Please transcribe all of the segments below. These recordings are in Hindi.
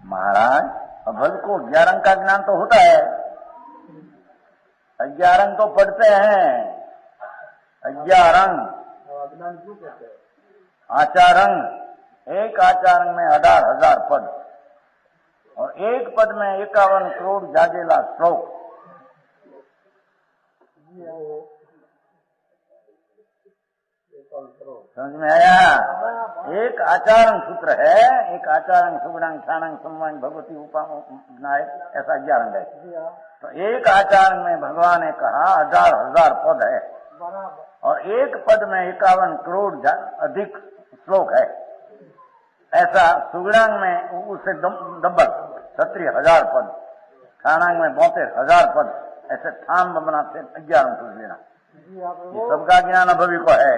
महाराज अभय को 11 अंक का ज्ञान तो होता है, 11 अंक तो पढ़ते हैं, 11 अज्ञान क्यों कहते हैं? आचारंग, एक आचारंग में 18,000 पद और एक पद में 51 करोड़ जागेला श्लोक। समझ में आया? एक आचारण सूत्र है, एक आचारण सुगुणांग क्षाणांग सम्मान भगवती उपाय, ऐसा 11 है। तो एक आचारण में भगवान ने कहा 18,000 पद है और एक पद में 51 करोड़ अधिक श्लोक है। ऐसा सुगुणांग में उससे डबल 37,000 पद, क्षाणांग में 72,000 पद, ऐसे थान बनाते 11 सूत्र लेना। ये सबका ज्ञान अभवी को है,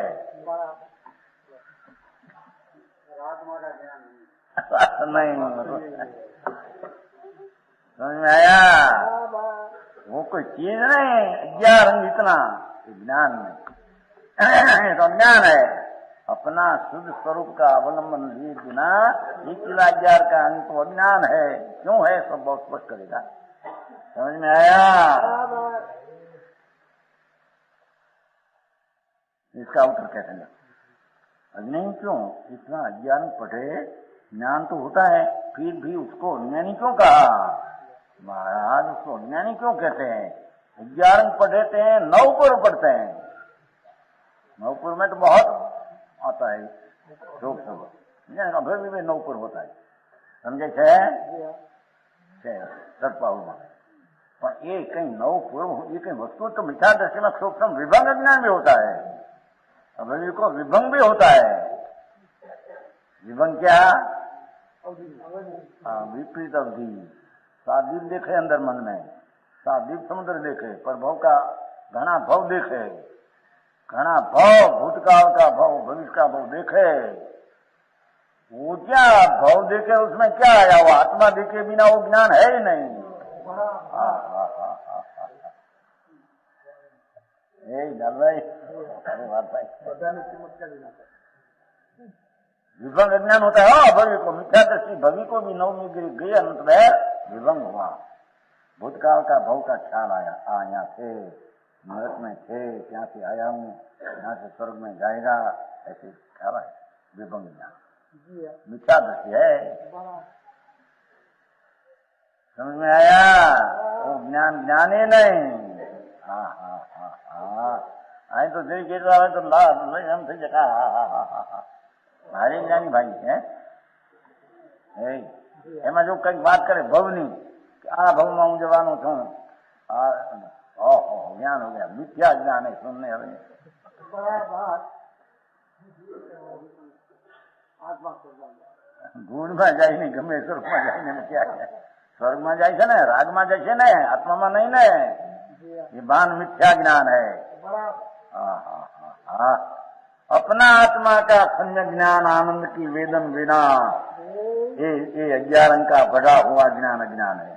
नहीं समझ में आया? वो कोई चीज नहीं, 11 इतना ज्ञान में तो ज्ञान है। अपना शुद्ध स्वरूप का अवलंबन लिए बिना ये किला 11 का अंक तो अज्ञान है। क्यों है सब बहुत स्पष्ट करेगा। समझ में आया? इसका उत्तर कहते हैं अज्ञानी क्यों इतना अज्ञान पढ़े, ज्ञान तो होता है फिर भी उसको अज्ञानी क्यों कहा? महाराज उसको अज्ञानी क्यों कहते हैं? 11 पढ़ते हैं, 9 पूर्व पढ़ते हैं, 9 पूर्व में तो बहुत आता है श्लोक सब, अभी भी 9 पूर्व होता है। समझे छे सत्पाऊ पर ये कहीं 9 पूर्व, ये कहीं वस्तु तो मिथ्या दृष्टि में सूक्ष्म विभंग ज्ञान भी होता है, अभी को विभंग भी होता है। विभंग क्या? विपरीत अवधि, सादीप देखे अंदर मन में, सादीप समुद्र देखे, पर भव का घना भव देखे, घना भव भूतकाल का भव भविष्य का भव देखे। वो क्या भव देखे, उसमें क्या आया? वो आत्मा देखे बिना वो ज्ञान है ही नहीं। विभंग ज्ञान होता है भवि को, मिथ्या दृष्टि भवि को भी 9 में गिर गई, अंत में विभंग हुआ। भूतकाल का भव का ख्याल आया, यहाँ थे नरक में थे, यहाँ से आया हूँ, यहाँ से स्वर्ग में जाएगा, ऐसे ख्याल है। विभंग ज्ञान मिथ्या दृष्टि है। समझ में आया? वो ज्ञान ज्ञान ही नहीं। आई तो देख के तो हम थे जगह भारी ज्ञानी भाई है। એમાં જો કઈક વાત કરે ભવની, આ ભવમાં હું જવાનો છું, જ્ઞાન हो गया, मिथ्या ज्ञान है सुनने हमें। गुण में जाए नहीं, गमे स्वर्ग में जाए नहीं, क्या है? स्वर्ग में जाए ने, राग में जाए ने, आत्मा में नहीं ने। ये बान मिथ्या ज्ञान है। अपना आत्मा का सम्यक ज्ञान आनंद की वेदन बिना, ये 11 का बढ़ा हुआ ज्ञान अज्ञान है।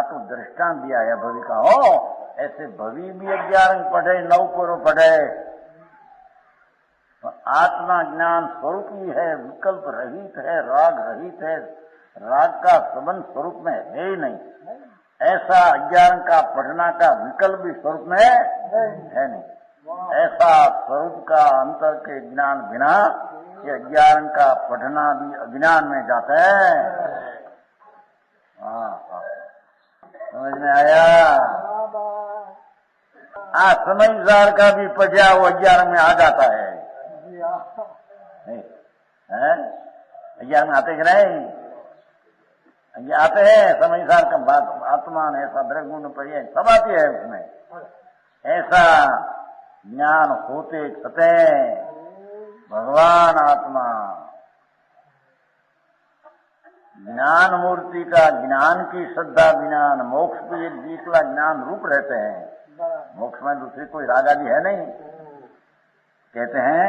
तो दृष्टांत दिया है भवि का। हो ऐसे भवि भी 11 पढ़े, 9 पूर्व पढ़े, आत्मा ज्ञान स्वरूप ही है, विकल्प रहित है, राग रहित है, राग का संबंध स्वरूप में है ही नहीं। ऐसा 11 का पढ़ना का विकल्प भी स्वरूप में है नहीं। ऐसा स्वरूप का अंतर के ज्ञान बिना ये 11 का पढ़ना भी अज्ञान में जाता है। समझ में आया? समझदार का भी पढ़ा वो 11 में आ जाता है। 11 में आते कि नहीं? ये आते हैं समझदार का बात, आत्मा ने ऐसा द्रगुण पर सब आती है उसमें। ऐसा ज्ञान होते छते भगवान आत्मा ज्ञान मूर्ति का ज्ञान की श्रद्धा ज्ञान मोक्ष भी एक दूसरा ज्ञान रूप रहते हैं। मोक्ष में दूसरी कोई राग आदि है नहीं। कहते हैं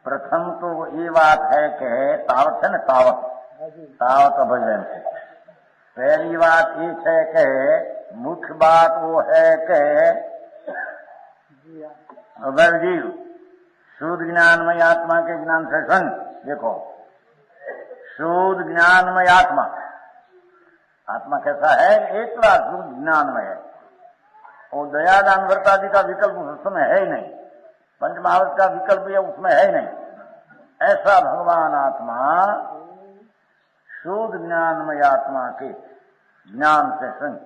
प्रथम तो ये बात है कि तावत है न, तावत अभजन से पहली बात ये है कि मुख्य बात वो है कि अगर जीव शुद्ध ज्ञानमय आत्मा के ज्ञान से संग देखो शुद्ध ज्ञानमय आत्मा। आत्मा कैसा है? एकला शुद्ध ज्ञानमय है। वो दया दान व्रतादि का विकल्प उसमें है ही नहीं, पंचमहाभूत का विकल्प भी उसमें है ही नहीं। ऐसा भगवान आत्मा शुद्ध ज्ञानमय आत्मा के ज्ञान से संग,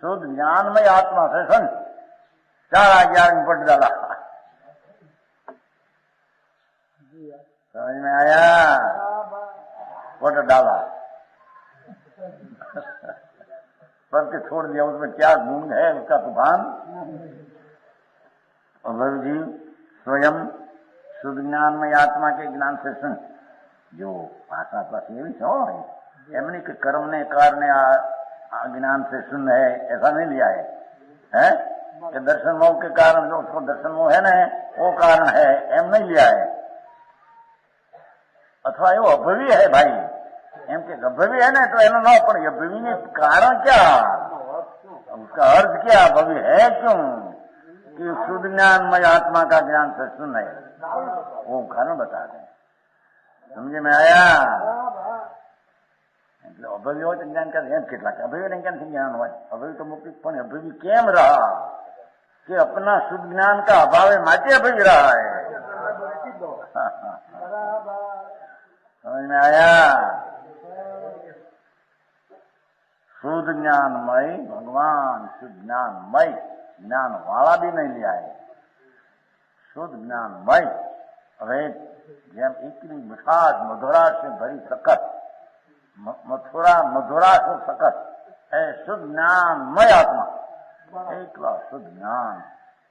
शुद्ध ज्ञानमय आत्मा से संग 4 में पट डाला। समझ में आया? पट डाला पर के छोड़ दिया, उसमें क्या गुण है उसका तूफान। और भगवान जी स्वयं शुद्ध ज्ञानमय आत्मा के ज्ञान से सुन जो भाषा पास ये भी छो एमनी के कर्म ने कारणे ज्ञान से सुन है, ऐसा नहीं लिया है कि दर्शन मोह के कारण जो उसको दर्शन मोह है ना वो कारण है, एम नहीं लिया है। अथवा एवं अभवी है भाई, एम के अभवी है ना तो एनो न पण अभवी ने कारण क्या, उसका अर्थ क्या, भवी है क्यों कि शुद्ध ज्ञानमय आत्मा का ज्ञान से सुन है, वो कारण बता दें। समझे में आया? अभवी हो तो ज्ञान का ध्यान कितना अभवी ने ज्ञान से ज्ञान हो, अभवी तो मुक्ति पण अभवी केम रहा कि अपना शुद्ध ज्ञान का अभाव माटे अभवी रहा है। समझ में आया? शुद्ध ज्ञानमय भगवान शुद्ध ज्ञानमय, ज्ञान वाला भी नहीं लिया है, शुद्ध ज्ञानमय। હવે જેમ એકલી મીઠાશ મધુરાશ से भरी सकत, मथुरा मधुराश और सकत है शुद्ध ज्ञानमय आत्मा, एकला शुद्ध ज्ञान,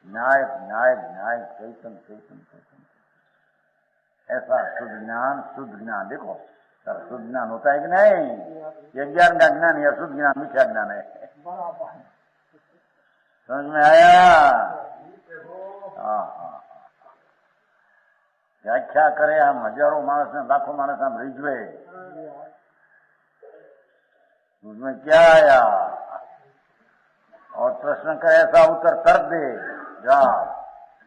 न्याय न्याय न्याय चैतन चैतन चैतन, ऐसा शुद्ध ज्ञान। देखो सर शुद्ध ज्ञान होता है कि नहीं? ये ज्ञान का ज्ञान या शुद्ध ज्ञान मिथ्या ज्ञान है। समझ में आया? हाँ। व्याख्या करे आम हजारों मानस ने लाखों मानस आम रिझवे, उसमें क्या आया? और प्रश्न करे ऐसा उत्तर कर दे जा,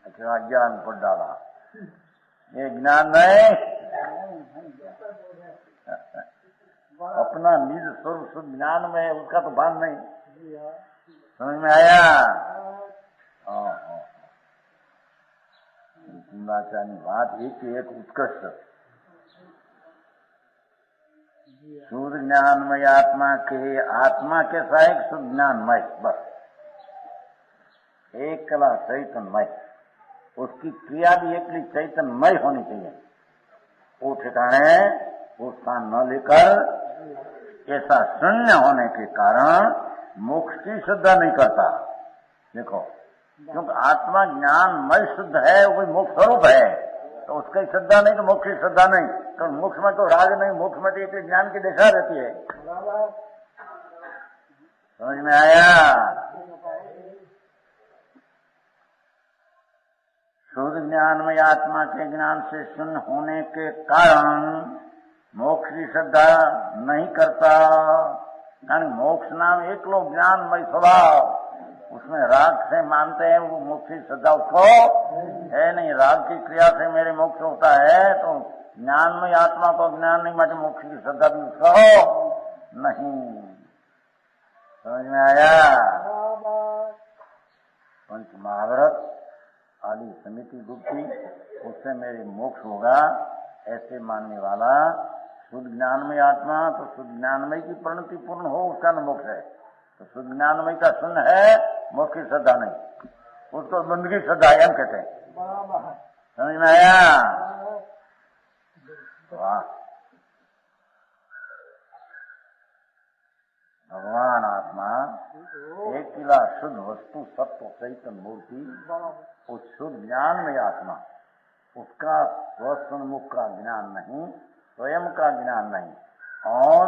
अच्छा ज्ञान पर डाला, ये ज्ञान नहीं। अपना निज स्वरूप शुद्ध ज्ञान में है, उसका तो भान नहीं। समझ में आया? हाँ। कुंदाचार्य बात एक उत्कृष्ट शुद्ध ज्ञानमय आत्मा के सहायक शुद्ध ज्ञानमय, बस एक कला चैतन्यमय, उसकी क्रिया भी एकली चैतन्यमय होनी चाहिए। वो ठिकाने वो स्थान न लेकर ऐसा शून्य होने के कारण मोक्ष की श्रद्धा नहीं करता। देखो क्योंकि आत्मा ज्ञानमय शुद्ध है, वो मोक्ष स्वरूप है, तो उसकी श्रद्धा नहीं तो मोक्ष की श्रद्धा नहीं। तो मोक्ष में तो राग नहीं, मोक्ष में तो एक ज्ञान की दिशा रहती है। समझ में आया? शुद्ध ज्ञानमय आत्मा के ज्ञान से शून्य होने के कारण मोक्ष की श्रद्धा नहीं करता। कारण मोक्ष नाम एक लोग ज्ञानमय स्वभाव, उसमें राग से मानते हैं, वो मोक्ष की श्रद्धा उसको है नहीं। राग की क्रिया से मेरे मोक्ष होता है, तो ज्ञानमय आत्मा को ज्ञान नहीं माटे मोक्ष की श्रद्धा भी उसको नहीं। समझ में आया? पंच महाव्रत आदि समिति गुप्ती, उससे मेरे मोक्ष होगा ऐसे मानने वाला शुद्ध ज्ञानमय आत्मा, तो शुद्ध ज्ञानमय की परिणति पूर्ण हो उसका न मोक्ष है। तो शुद्ध ज्ञानमय का शून्य है, मोक्ष की श्रद्धा नहीं, उसको बंदगी श्रद्धा एम कहते हैं। समझ में आया? वाह, भगवान आत्मा एक किला शुद्ध वस्तु सत्व चैतन्य मूर्ति, उस शुद्ध ज्ञानमय आत्मा, उसका स्वसन्मुख का ज्ञान नहीं, स्वयं का ज्ञान नहीं, और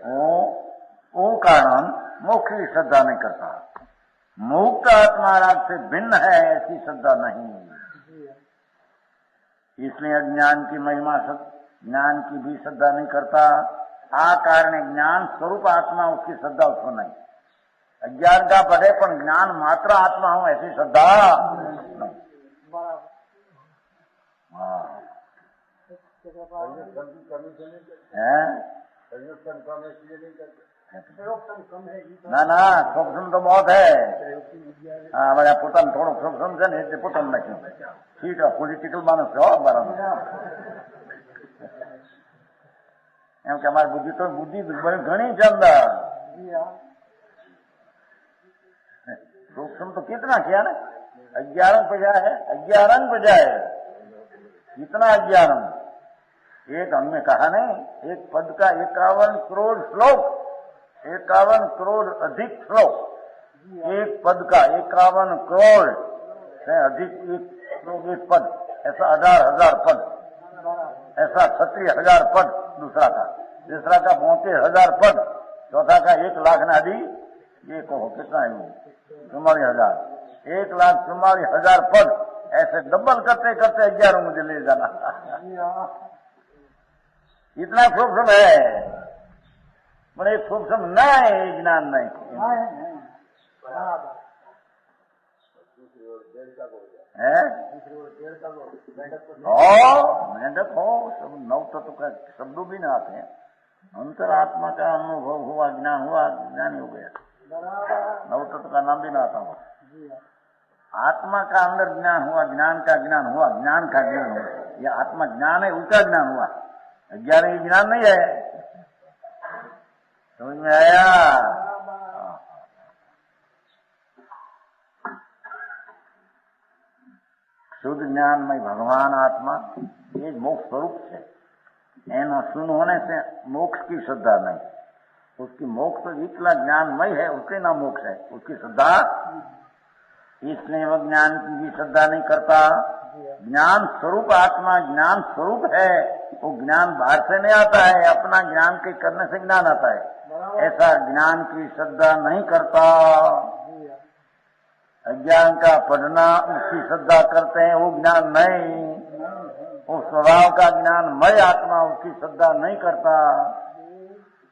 वो कारण मोक्ष की श्रद्धा नहीं करता। मुक्त आत्मा राग से भिन्न है ऐसी श्रद्धा नहीं, इसलिए अज्ञान की महिमा ज्ञान की भी श्रद्धा नहीं करता। आ कारण ज्ञान स्वरूप आत्मा उसकी श्रद्धा उसको नहीं। अज्ञान का बढ़े पर ज्ञान मात्र आत्मा हो ऐसी श्रद्धा नहीं। संयुक्तन की कमी से नहीं करते, हैं? संयुक्तन कम इसलिए नहीं करते, कम है ના ના સૂક્ષ્મ તો બહુ है प्रयोग की विद्या है। હા બધા પોતાનું થોડુંક સૂક્ષ્મ છે ને એટલે પોતાનું નાખ્યું ઠીક છે પોલિટિકલ માણસ છે હો બરાબર એમ કે અમારી બુદ્ધિ તો બુદ્ધિ ઘણી છે અંદર जी हाँ, सूक्ष्म तो कितना किया ना 11 बजा है 11 बजा है कितना 11 एक हमने कहा नहीं एक पद का 51 करोड़ श्लोक 51 करोड़ अधिक श्लोक एक पद का 51 करोड़ से अधिक एक श्लोक एक पद ऐसा 18,000 पद ऐसा 36,000 पद दूसरा का तीसरा का 32,000 पद चौथा का 1,00,000 आदि ये कहो कितना है 44,000 1,44,000 पद ऐसे डबल करते करते 11 मुझे ले जाना जी हाँ, इतना सूक्ष्म है पर एक सूक्ष्म न है ज्ञान नहीं नहीं, बराबर। है दूसरी ओर देर का लो, मेंढक को मेंढक हो सब नौ तत्व का शब्दों भी ना आते हैं अंतरात्मा का अनुभव हुआ ज्ञान हुआ ज्ञान हो गया बराबर। नौ तत्व का नाम भी ना आता हो जी हाँ, आत्मा का अंदर ज्ञान हुआ ज्ञान का ज्ञान हुआ ज्ञान का ज्ञान हुआ ये आत्मा ज्ञान है उसका ज्ञान हुआ 11 ज्ञान नहीं है समझ में आया शुद्ध ज्ञानमय भगवान आत्मा ये मोक्ष स्वरूप है एनो शून्य होने से मोक्ष की श्रद्धा नहीं उसकी मोक्ष तो इतना ज्ञानमय है उसके नाम मोक्ष है उसकी श्रद्धा इसलिए वह ज्ञान की भी श्रद्धा नहीं करता ज्ञान स्वरूप आत्मा ज्ञान स्वरूप है वो ज्ञान बाहर से नहीं आता है अपना ज्ञान के करने से ज्ञान आता है ऐसा ज्ञान की श्रद्धा नहीं करता जी हाँ, अज्ञान का पढ़ना उसकी श्रद्धा करते हैं वो ज्ञान नहीं वो स्वभाव का ज्ञान मय आत्मा उसकी श्रद्धा नहीं करता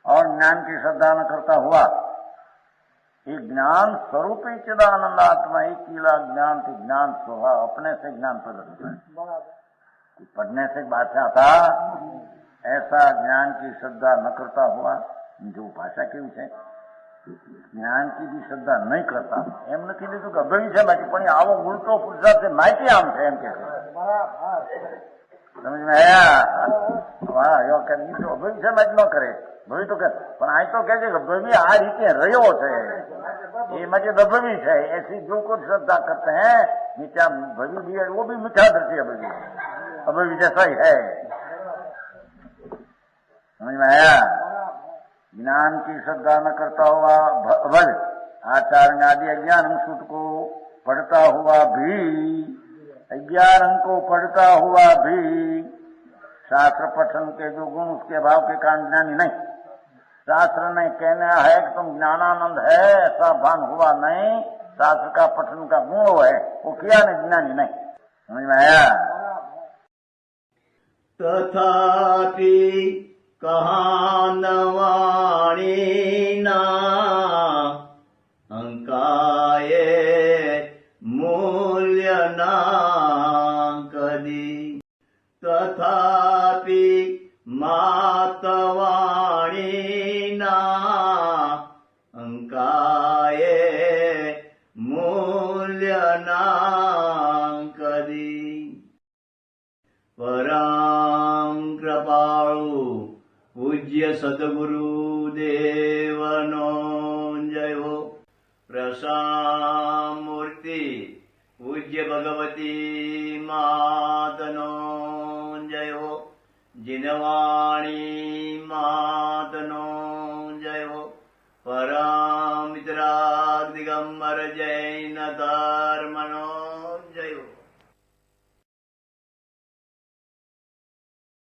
और ज्ञान की श्रद्धा न करता हुआ ये ज्ञान स्वरूप ही चिदानंद आत्मा एक किला ज्ञान के ज्ञान स्वभाव अपने से ज्ञान प्रकट होता है बराबर। पढ़ने से बात से आता ऐसा ज्ञान की श्रद्धा न करता हुआ जो भाषा के विषय જ્ઞાન की भी श्रद्धा नहीं करता એમ નથી લીધું કે અભય છે બાકી પણ આવો ઉલટો પુરુષાર્થ છે માહિતી આમ છે એમ કે बराबर। समझ में आया हाँ यो કરી તો અભય છે બાકી ન કરે ભવી તો કે પણ આ તો કહે છે કે ભવી આ રીતે રહ્યો છે ये मजे दबवी है ऐसी जो कुछ श्रद्धा करते हैं मीठा भवी भी है वो भी मीठा दृष्टि अभवी जैसा ही है समझ में आया ज्ञान की श्रद्धा न करता हुआ भल आचार्य आदि 11 सूत्र को पढ़ता हुआ भी 11 को पढ़ता हुआ भी शास्त्र पठन के जो गुण उसके भाव के कारण ज्ञानी नहीं शास्त्र ने कहना है कि तुम ज्ञानानंद है ऐसा भान हुआ नहीं शास्त्र का पठन का गुण वो है वो किया नहीं ज्ञानी नहीं समझ में आया तथापि कहानवाणीना अंकाये मूल्यना कदी तथापि मातवाणीना अंकाये मूल्यना कदी परं कृपाळु पूज्य सद्गुरु देवनो जय हो प्रसामूर्ति पूज्य भगवती मातनो जय हो जिनवाणी मातनो जय हो परमित्रा दिगंबर जैन धर्मनो